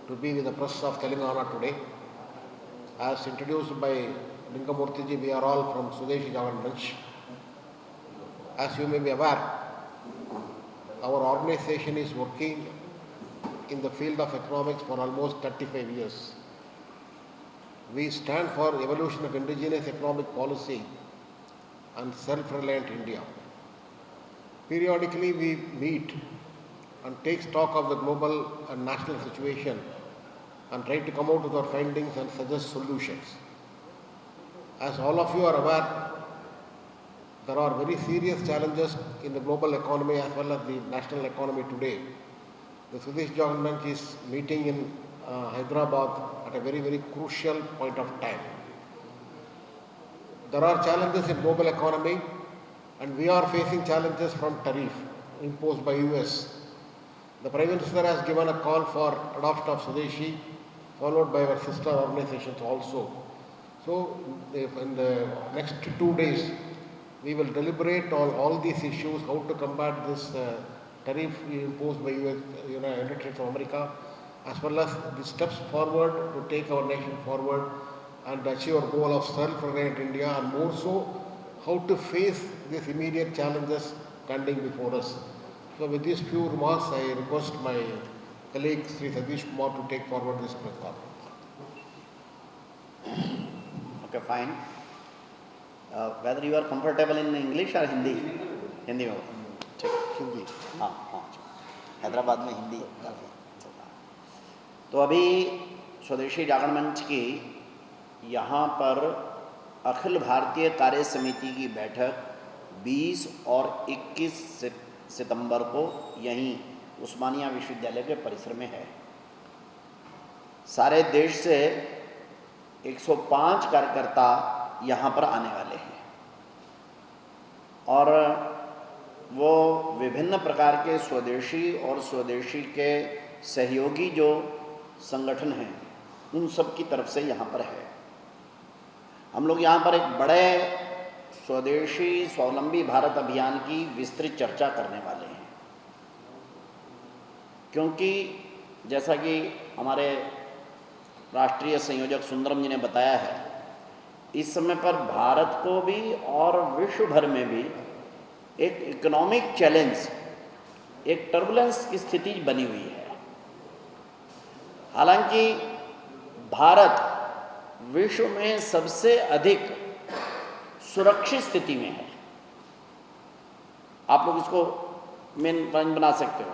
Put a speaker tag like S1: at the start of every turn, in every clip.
S1: to be with the press of Telangana today. As introduced by Lingamurthy ji, we are all from Swadeshi Jagan Manch. As you may be aware, our organization is working in the field of economics for almost 35 years. We stand for evolution of indigenous economic policy and self-reliant India. Periodically we meet and take stock of the global and national situation and try to come out with our findings and suggest solutions. As all of you are aware, there are very serious challenges in the global economy as well as the national economy today. The Swadeshi Jagan Manch is meeting in Hyderabad at a very, very crucial point of time. There are challenges in global economy and we are facing challenges from tariff imposed by US. The Prime Minister has given a call for adoption of Swadeshi, followed by our sister organizations also. So in the next 2 days, we will deliberate on all these issues, how to combat this tariff imposed by United States of America, as well as the steps forward to take our nation forward and achieve our goal of self-reliant India, and more so, how to face these immediate challenges standing before us. So with these few remarks, I request my colleague Sri Satish Kumar to take forward this press conference.
S2: Okay, fine. Whether you are comfortable in English or Hindi? Hindi में ठीक
S1: हिंदी
S2: हाँ हाँ हैदराबाद में हिंदी काफ़ी चलता है। तो अभी स्वदेशी जागरण मंच की यहाँ पर अखिल भारतीय कार्य समिति की बैठक 20 और 21 सितंबर को यहीं उस्मानिया विश्वविद्यालय के परिसर में है। सारे देश से 105 कार्यकर्ता यहाँ पर आने वाले हैं और वो विभिन्न प्रकार के स्वदेशी और स्वदेशी के सहयोगी जो संगठन हैं उन सब की तरफ से यहाँ पर है। हम लोग यहाँ पर एक बड़े स्वदेशी स्वावलंबी भारत अभियान की विस्तृत चर्चा करने वाले हैं, क्योंकि जैसा कि हमारे राष्ट्रीय संयोजक सुंदरम जी ने बताया है, इस समय पर भारत को भी और विश्व भर में भी एक इकोनॉमिक चैलेंज, एक टर्बुलेंस की स्थिति बनी हुई है। हालांकि भारत विश्व में सबसे अधिक सुरक्षित स्थिति में है। आप लोग इसको मेन पॉइंट बना सकते हो।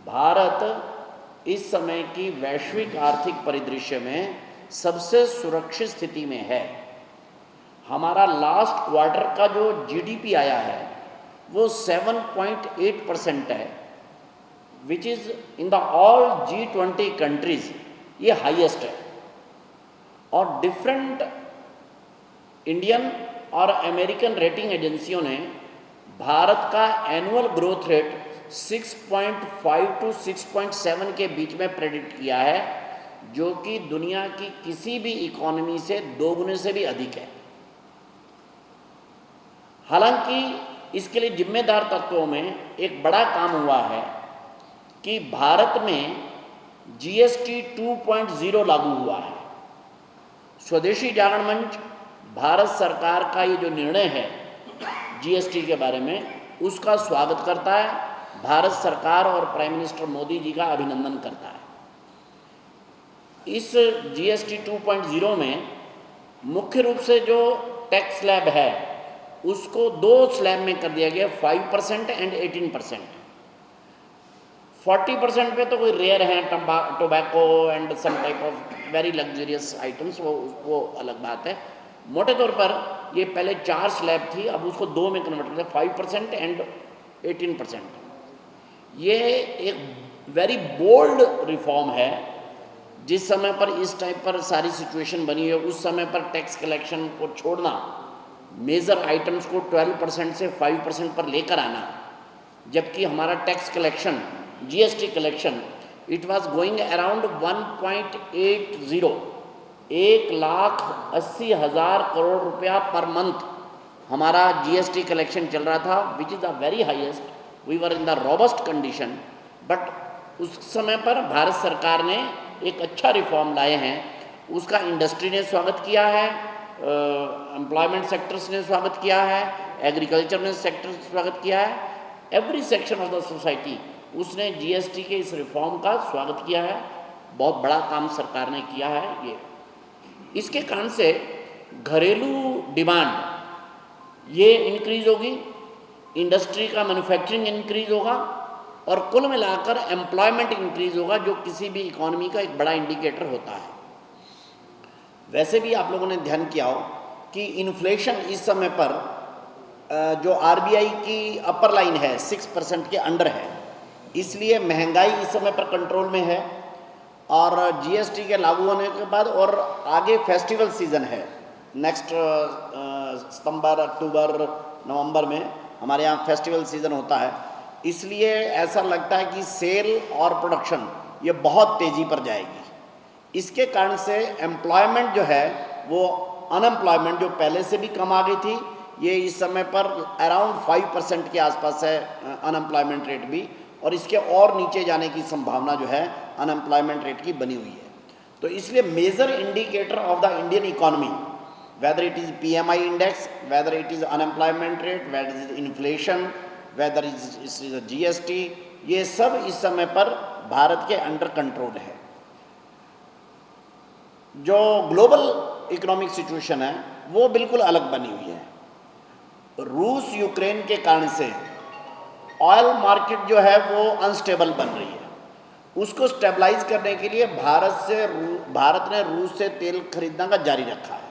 S2: भारत इस समय की वैश्विक आर्थिक परिदृश्य में सबसे सुरक्षित स्थिति में है। हमारा लास्ट क्वार्टर का जो जीडीपी आया है वो 7.8% है, which is in the all G20 countries ये हाईएस्ट है। और डिफरेंट इंडियन और अमेरिकन रेटिंग एजेंसियों ने भारत का एनुअल ग्रोथ रेट 6.5 to 6.7 के बीच में प्रेडिक्ट किया है, जो कि दुनिया की किसी भी इकोनॉमी से 2 गुने से भी अधिक है। हालांकि इसके लिए जिम्मेदार तत्वों में एक बड़ा काम हुआ है कि भारत में GST 2.0 लागू हुआ है। स्वदेशी जागरण मंच भारत सरकार का ये जो निर्णय है GST के बारे में, उसका स्वागत करता है। भारत सरकार और प्राइम मिनिस्टर मोदी जी का अभिनंदन करता है। इस GST 2.0 में मुख्य रूप से जो टैक्स स्लैब है उसको 2 स्लैब में कर दिया गया, 5% एंड 18%। 40% पे तो कोई रेयर है, tobacco and some type of very luxurious items, वो अलग बात है। मोटे तौर पर ये पहले 4 स्लैब थी, अब उसको 2 में कन्वर्ट कर दिया, 5% एंड 18%। ये एक वेरी बोल्ड रिफॉर्म है। जिस समय पर इस टाइप पर सारी सिचुएशन बनी है, उस समय पर टैक्स कलेक्शन को छोड़ना, मेजर आइटम्स को 12% से 5% पर लेकर आना, जबकि हमारा tax collection GST collection it was going around 1.80, 1,80,000 crore रुपया पर मंथ हमारा GST कलेक्शन चल रहा था, which is the very highest. We were in the robust condition. But उस समय पर भारत सरकार ने एक अच्छा रिफॉर्म लाए हैं, उसका इंडस्ट्री ने स्वागत किया है, एम्प्लॉयमेंट सेक्टर्स ने स्वागत किया है, एग्रीकल्चर ने सेक्टर स्वागत किया है, every section of the society उसने जीएसटी के इस रिफॉर्म का स्वागत किया है। बहुत बड़ा काम सरकार ने किया है ये। इसके कारण से घरेलू डिमांड ये इंक्रीज होगी, इंडस्ट्री का मैन्युफैक्चरिंग इंक्रीज होगा और कुल मिलाकर एम्प्लॉयमेंट इंक्रीज होगा, जो किसी भी इकोनॉमी का एक बड़ा इंडिकेटर होता है। वैसे भी आप लोगों ने ध्यान किया हो कि इन्फ्लेशन इस समय पर जो आरबीआई की अपर लाइन है 6% के अंडर है, इसलिए महंगाई इस समय पर कंट्रोल में है। और जीएसटी के लागू होने के बाद और आगे फेस्टिवल सीज़न है, नेक्स्ट सितंबर, अक्टूबर, नवंबर में हमारे यहाँ फेस्टिवल सीज़न होता है, इसलिए ऐसा लगता है कि सेल और प्रोडक्शन ये बहुत तेज़ी पर जाएगी। इसके कारण से एम्प्लॉयमेंट जो है वो अनएम्प्लॉयमेंट जो पहले से भी कम आ गई थी, ये इस समय पर अराउंड 5% के आसपास है अनएम्प्लॉयमेंट रेट भी, और इसके और नीचे जाने की संभावना जो है अनएम्प्लॉयमेंट रेट की बनी हुई है। तो इसलिए major indicator of the Indian economy, whether it is PMI index, whether it is unemployment rate, whether is inflation, whether is GST, ये सब इस समय पर भारत के अंडर कंट्रोल है। जो ग्लोबल इकोनॉमिक सिचुएशन है वो बिल्कुल अलग बनी हुई है। रूस यूक्रेन के कारण से ऑयल मार्केट जो है वो अनस्टेबल बन रही है। उसको स्टेबलाइज करने के लिए भारत ने रूस से तेल खरीदना का जारी रखा है।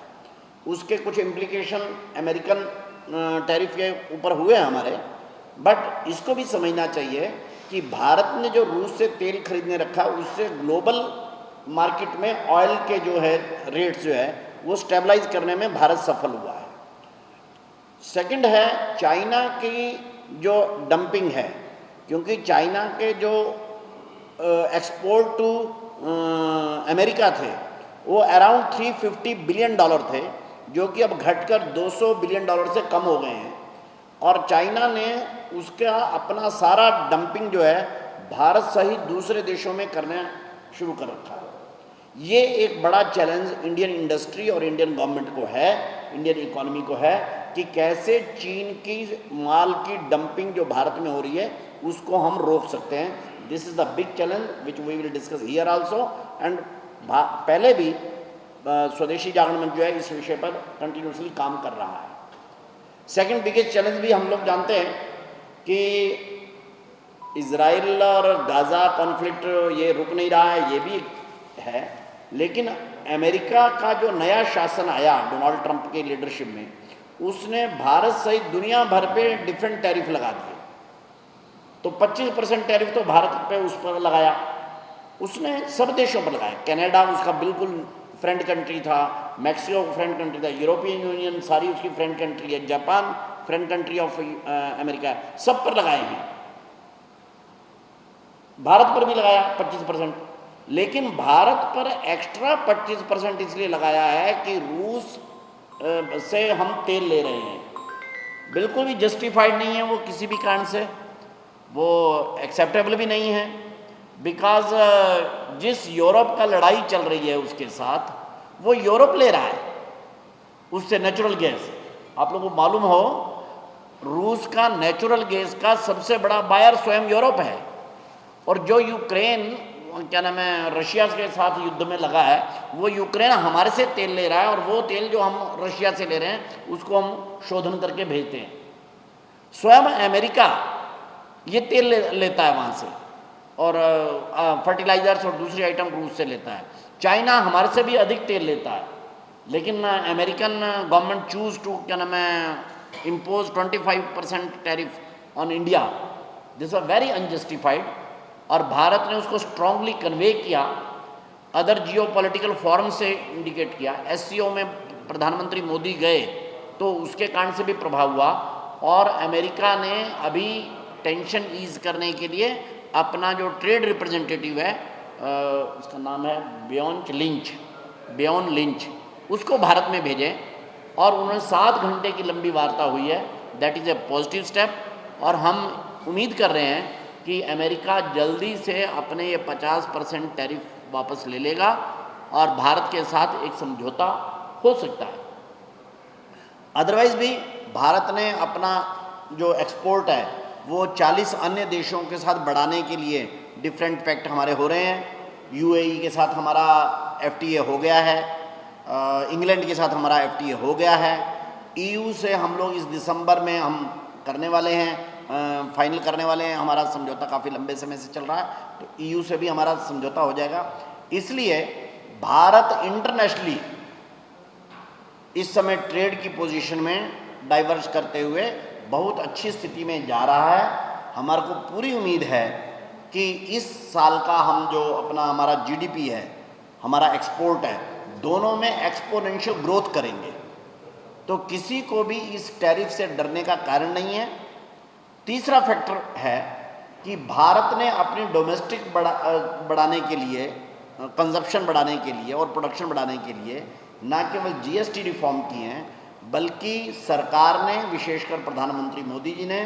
S2: उसके कुछ इम्प्लीकेशन अमेरिकन टैरिफ के ऊपर हुए हैं हमारे, बट इसको भी समझना चाहिए कि भारत ने जो रूस से तेल खरीदने रखा, उससे ग्लोबल मार्केट में ऑयल के जो है रेट्स जो है वो स्टेबलाइज करने में भारत सफल हुआ है। सेकंड है चाइना की जो डंपिंग है, क्योंकि चाइना के जो एक्सपोर्ट टू अमेरिका थे वो अराउंड $350 बिलियन थे, जो कि अब घटकर $200 बिलियन से कम हो गए हैं। और चाइना ने उसका अपना सारा डंपिंग जो है भारत सहित दूसरे देशों में करना शुरू कर रखा है। ये एक बड़ा चैलेंज इंडियन इंडस्ट्री और इंडियन गवर्नमेंट को है, इंडियन इकोनॉमी को है, कि कैसे चीन की माल की डंपिंग जो भारत में हो रही है उसको हम रोक सकते हैं। This is the big challenge which we will discuss here also. And पहले भी स्वदेशी जागरण मंच जो है इस विषय पर कंटिन्यूसली काम कर रहा है। सेकंड बिगेस्ट चैलेंज भी हम लोग जानते हैं कि इजराइल और गाज़ा कॉन्फ्लिक्ट ये रुक नहीं रहा है, ये भी है। लेकिन अमेरिका का जो नया शासन आया डोनाल्ड ट्रंप के लीडरशिप में, उसने भारत सहित दुनिया भर पे डिफरेंट टैरिफ लगा दिए। तो 25% टैरिफ तो भारत पे उस पर लगाया, उसने सब देशों पर लगाया। कनाडा उसका बिल्कुल फ्रेंड कंट्री था, मैक्सिको फ्रेंड कंट्री था, यूरोपियन यूनियन सारी उसकी फ्रेंड कंट्री है, Japan friend country of America, सब पर लगाए हैं। भारत पर भी लगाया 25%, लेकिन भारत पर एक्स्ट्रा 25% इसलिए लगाया है कि रूस से हम तेल ले रहे हैं। बिल्कुल भी जस्टिफाइड नहीं है वो, किसी भी कारण से वो एक्सेप्टेबल भी नहीं है। बिकॉज जिस यूरोप का लड़ाई चल रही है उसके साथ, वो यूरोप ले रहा है उससे नेचुरल गैस। आप लोगों को मालूम हो रूस का नेचुरल गैस का सबसे बड़ा बायर स्वयं यूरोप है। और जो यूक्रेन क्या नाम है रशिया के साथ युद्ध में लगा है, वो यूक्रेन हमारे से तेल ले रहा है, और वो तेल जो हम रशिया से ले रहे हैं उसको हम शोधन करके भेजते हैं। स्वयं अमेरिका ये तेल लेता है वहाँ से, और फर्टिलाइजर्स और दूसरी आइटम रूस से लेता है। चाइना हमारे से भी अधिक तेल लेता है, लेकिन अमेरिकन गवर्नमेंट चूज टू क्या नाम है impose 25% tariff on India. This are very unjustified, और भारत ने उसको स्ट्रांगली कन्वे किया, अदर जियोपॉलिटिकल फोरम से इंडिकेट किया। एससीओ में प्रधानमंत्री मोदी गए तो उसके कारण से भी प्रभाव हुआ, और अमेरिका ने अभी टेंशन ईज करने के लिए अपना जो ट्रेड रिप्रेजेंटेटिव है उसका नाम है बेयॉन लिंच, उसको भारत में भेजे, और उन्होंने 7 घंटे की लंबी वार्ता हुई है। That is a positive step, और हम उम्मीद कर रहे हैं कि अमेरिका जल्दी से अपने ये 50% टैरिफ वापस ले लेगा और भारत के साथ एक समझौता हो सकता है। अदरवाइज भी भारत ने अपना जो एक्सपोर्ट है वो 40 अन्य देशों के साथ बढ़ाने के लिए डिफरेंट पैक्ट हमारे हो रहे हैं। यूएई के साथ हमारा एफटीए हो गया है, इंग्लैंड के साथ हमारा एफटीए हो गया है, ईयू से हम लोग इस दिसंबर में हम करने वाले हैं, फाइनल करने वाले हैं। हमारा समझौता काफ़ी लंबे समय से चल रहा है, तो ईयू से भी हमारा समझौता हो जाएगा। इसलिए भारत इंटरनेशनली इस समय ट्रेड की पोजीशन में डाइवर्ज करते हुए बहुत अच्छी स्थिति में जा रहा है। हमारे को पूरी उम्मीद है कि इस साल का हम जो अपना हमारा जीडीपी है, हमारा एक्सपोर्ट है, दोनों में एक्सपोनेंशियल ग्रोथ करेंगे। तो किसी को भी इस टैरिफ से डरने का कारण नहीं है। तीसरा फैक्टर है कि भारत ने अपनी डोमेस्टिक बढ़ाने के लिए, कंजप्शन बढ़ाने के लिए और प्रोडक्शन बढ़ाने के लिए न केवल जीएसटी रिफॉर्म किए हैं, बल्कि सरकार ने, विशेषकर प्रधानमंत्री मोदी जी ने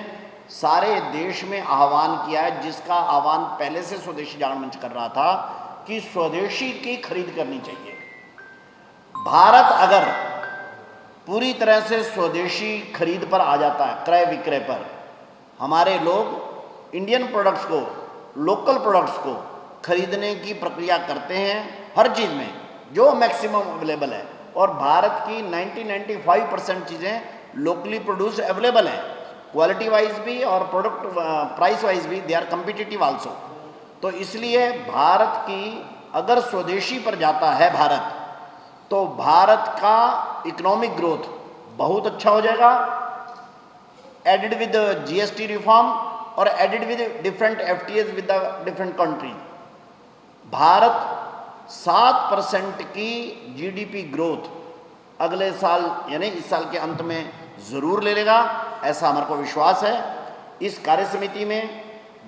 S2: सारे देश में आह्वान किया है, जिसका आह्वान पहले से स्वदेशी जागरण मंच कर रहा था कि स्वदेशी की खरीद करनी चाहिए। भारत अगर पूरी तरह से स्वदेशी खरीद पर आ जाता है, क्रय विक्रय पर, हमारे लोग इंडियन प्रोडक्ट्स को, लोकल प्रोडक्ट्स को खरीदने की प्रक्रिया करते हैं हर चीज़ में जो मैक्सिमम अवेलेबल है, और भारत की 90-95% चीज़ें लोकली प्रोड्यूस अवेलेबल हैं, क्वालिटी वाइज भी और प्रोडक्ट प्राइस वाइज भी दे आर कम्पिटिटिव आल्सो। तो इसलिए भारत की अगर स्वदेशी पर जाता है भारत, तो भारत का इकोनॉमिक ग्रोथ बहुत अच्छा हो जाएगा, एडेड विद जीएसटी रिफॉर्म और added with different FTAs with the different country. Bharat 7% की जीडीपी ग्रोथ अगले साल यानी इस साल के अंत में ज़रूर ले लेगा, ऐसा हमारे को विश्वास है। इस कार्य समिति में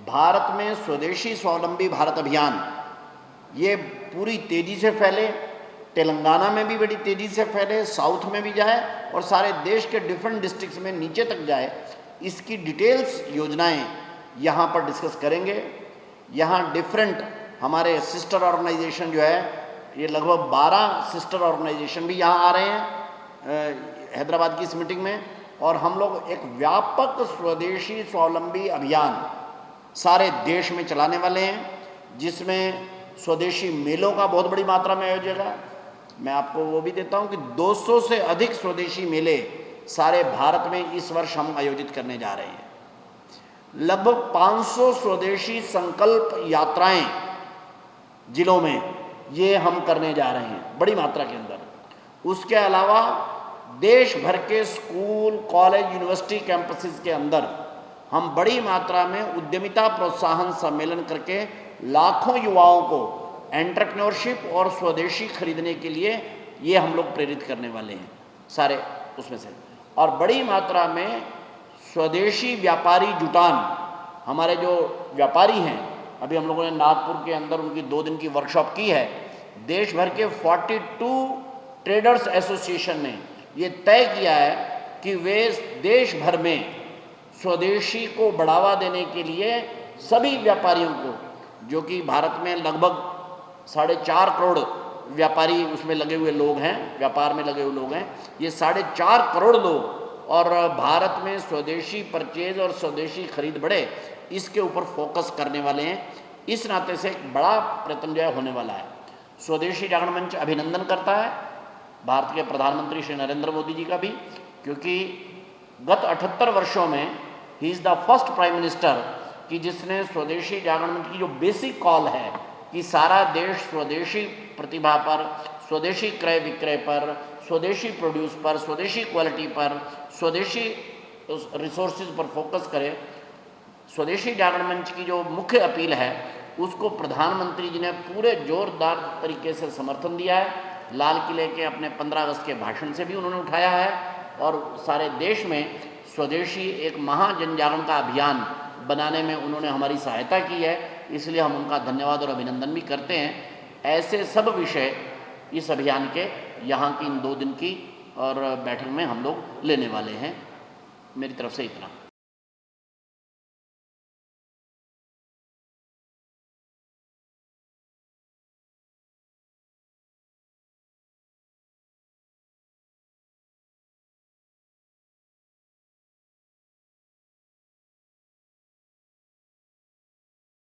S2: भारत में स्वदेशी स्वावलंबी भारत अभियान ये पूरी तेज़ी से फैले, तेलंगाना में भी बड़ी तेज़ी से फैले, साउथ में भी जाए और सारे देश के डिफरेंट डिस्ट्रिक्ट्स में नीचे तक जाए। इसकी डिटेल्स योजनाएं यहाँ पर डिस्कस करेंगे। यहाँ डिफरेंट हमारे सिस्टर ऑर्गेनाइजेशन जो है, ये लगभग 12 सिस्टर ऑर्गेनाइजेशन भी यहाँ आ रहे हैं हैदराबाद की इस मीटिंग में, और हम लोग एक व्यापक स्वदेशी स्वावलंबी अभियान सारे देश में चलाने वाले हैं, जिसमें स्वदेशी मेलों का बहुत बड़ी मात्रा में आयोजन है। मैं आपको वो भी देता हूँ कि 200 से अधिक स्वदेशी मेले सारे भारत में इस वर्ष हम आयोजित करने जा रहे हैं। लगभग 500 स्वदेशी संकल्प यात्राएं जिलों में ये हम करने जा रहे हैं बड़ी मात्रा के अंदर। उसके अलावा देश भर के स्कूल, कॉलेज, यूनिवर्सिटी कैंपसेस के अंदर हम बड़ी मात्रा में उद्यमिता प्रोत्साहन सम्मेलन करके लाखों युवाओं को एंटरप्रेन्योरशिप और स्वदेशी खरीदने के लिए ये हम लोग प्रेरित करने वाले हैं सारे उसमें से। और बड़ी मात्रा में स्वदेशी व्यापारी जुटान, हमारे जो व्यापारी हैं, अभी हम लोगों ने नागपुर के अंदर उनकी 2 दिन की वर्कशॉप की है। देश भर के 42 ट्रेडर्स एसोसिएशन ने ये तय किया है कि वे देश भर में स्वदेशी को बढ़ावा देने के लिए सभी व्यापारियों को, जो कि भारत में लगभग 4.5 करोड़ व्यापारी उसमें लगे हुए लोग हैं, व्यापार में लगे हुए लोग हैं, ये 4.5 करोड़ लोग, और भारत में स्वदेशी परचेज और स्वदेशी खरीद बढ़े, इसके ऊपर फोकस करने वाले हैं। इस नाते से एक बड़ा प्रयत्न जो है होने वाला है। स्वदेशी जागरण मंच अभिनंदन करता है भारत के प्रधानमंत्री श्री नरेंद्र मोदी जी का भी, क्योंकि गत 78 वर्षों में he is the first prime minister कि जिसने स्वदेशी जागरण मंच की जो बेसिक कॉल है कि सारा देश स्वदेशी प्रतिभा पर, स्वदेशी क्रय विक्रय पर, स्वदेशी प्रोड्यूस पर, स्वदेशी क्वालिटी पर, स्वदेशी रिसोर्सेज पर फोकस करे। स्वदेशी जागरण मंच की जो मुख्य अपील है उसको प्रधानमंत्री जी ने पूरे जोरदार तरीके से समर्थन दिया है। लाल किले के अपने 15 अगस्त के भाषण से भी उन्होंने उठाया है, और सारे देश में स्वदेशी एक महाजन जागरण का अभियान बनाने में उन्होंने हमारी सहायता की है, इसलिए हम उनका धन्यवाद और अभिनंदन भी करते हैं। ऐसे सब विषय इस अभियान के यहाँ की इन 2 दिन की और बैठक में हम लोग लेने वाले हैं। मेरी तरफ से इतना।